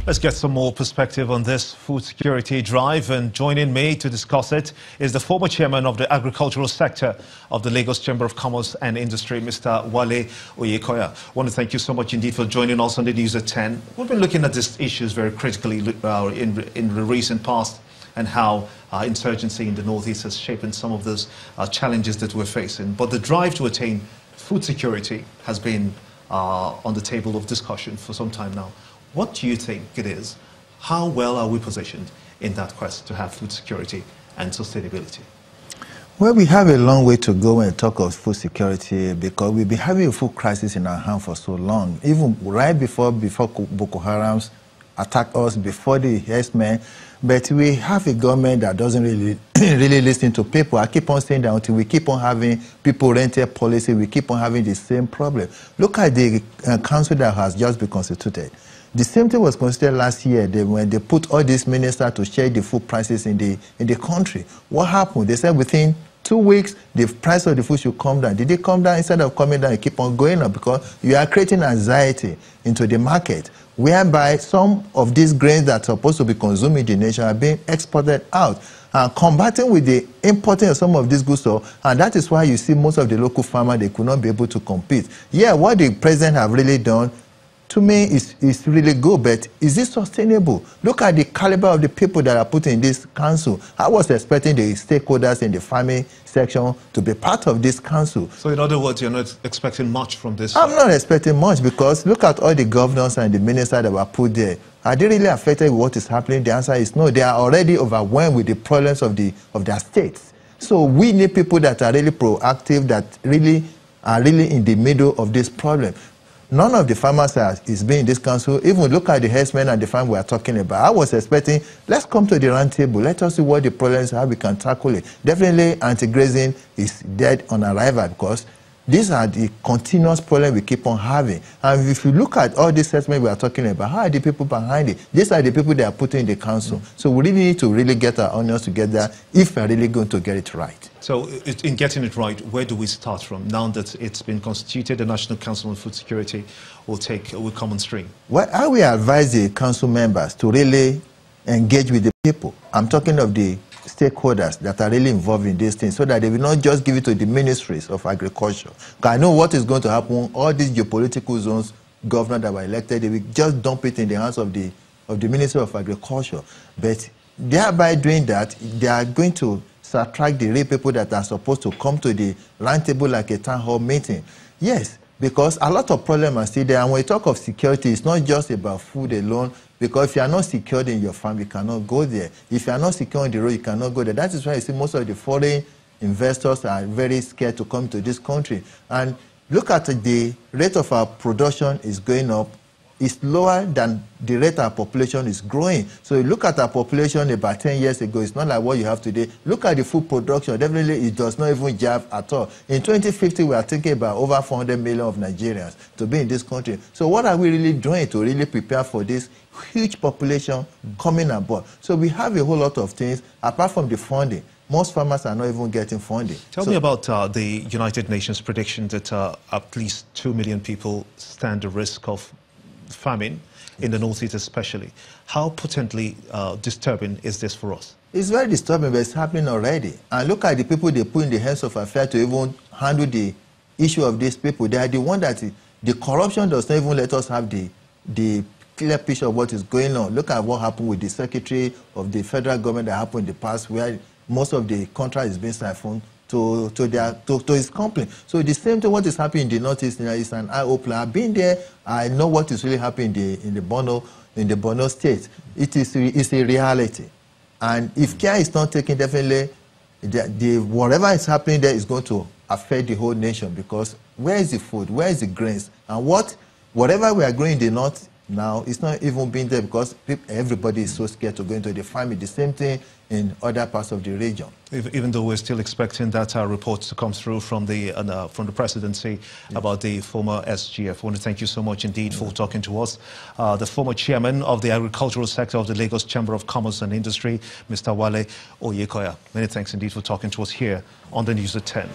Let's get some more perspective on this food security drive, and joining me to discuss it is the former chairman of the agricultural sector of the Lagos Chamber of Commerce and Industry, Mr. Wale Oyekoya. I want to thank you so much indeed for joining us on the News at 10. We've been looking at these issues very critically in the recent past, and how insurgency in the northeast has shaped some of those challenges that we're facing. But the drive to attain food security has been on the table of discussion for some time now. What do you think it is? How well are we positioned in that quest to have food security and sustainability? Well, we have a long way to go when we talk of food security, because we've been having a food crisis in our hand for so long. Even right before Boko Haram's attacked us, before the herdsmen. But we have a government that doesn't really listen to people. I keep on saying that until we keep on having people-oriented policy, we keep on having the same problem. Look at the council that has just been constituted. The same thing was considered last year when they put all these ministers to share the food prices in the country. What happened? They said within 2 weeks, the price of the food should come down. Did it come down? Instead of coming down, it keep on going up, because you are creating anxiety into the market, whereby some of these grains that are supposed to be consumed in the nation are being exported out, and combating with the importing of some of these goods. And that is why you see most of the local farmers, they could not be able to compete. Yeah, what the president have really done, to me, is really good, but is it sustainable? Look at the caliber of the people that are put in this council. I was expecting the stakeholders in the farming section to be part of this council. So in other words, you're not expecting much from this? I'm not expecting much, because look at all the governors and the ministers that were put there. Are they really affected with what is happening? The answer is no. They are already overwhelmed with the problems of their states. So we need people that are really proactive, that really are in the middle of this problem. None of the farmers is being in this council. Even look at the herdsmen and the farm we are talking about. I was expecting, let's come to the round table. Let us see what the problems, how we can tackle it. Definitely anti-grazing is dead on arrival, because these are the continuous problems we keep on having. And if you look at all these herdsmen we are talking about, how are the people behind it? These are the people that are putting in the council. So we really need to really get our onions together if we are really going to get it right. So in getting it right, where do we start from? Now that it's been constituted, the National Council on Food Security will come on stream. Well, I will advise the council members to really engage with the people. I'm talking of the stakeholders that are really involved in these things, so that they will not just give it to the ministries of agriculture. Because I know what is going to happen. All these geopolitical zones governors that were elected, they will just dump it in the hands of the Ministry of Agriculture. But thereby doing that, they are going to subtract the real people that are supposed to come to the round table like a town hall meeting. Yes, because a lot of problems are still there. And when we talk of security, it's not just about food alone, because if you are not secured in your farm, you cannot go there. If you are not secure on the road, you cannot go there. That is why you see most of the foreign investors are very scared to come to this country. And look at the rate of our production is going up. It's lower than the rate our population is growing. So you look at our population about 10 years ago, it's not like what you have today. Look at the food production. Definitely, it does not even jive at all. In 2050, we are thinking about over 400 million of Nigerians to be in this country. So what are we really doing to really prepare for this huge population coming aboard? So we have a whole lot of things, apart from the funding. Most farmers are not even getting funding. Tell me about the United Nations prediction that at least 2 million people stand the risk of famine in the Northeast especially. How potently disturbing is this for us? It's very disturbing, but it's happening already. And look at the people they put in the hands of affairs to even handle the issue of these people. They are the one that the corruption does not even let us have the clear picture of what is going on. Look at what happened with the secretary of the federal government that happened in the past, where most of the contract is being siphoned to his company. So the same thing, what is happening in the Northeast is an eye-opener. I've been there. I know what is really happening in the Borno state. It's a reality. And if care is not taken, definitely, whatever is happening there is going to affect the whole nation, because where is the food? Where is the grains? And whatever we are growing in the north now, it's not even being there, because everybody is so scared to go into the farming. The same thing in other parts of the region. Even though we're still expecting that reports to come through from the presidency about the former SGF. I want to thank you so much indeed for talking to us. The former chairman of the agricultural sector of the Lagos Chamber of Commerce and Industry, Mr. Wale Oyekoya. Many thanks indeed for talking to us here on the News at 10.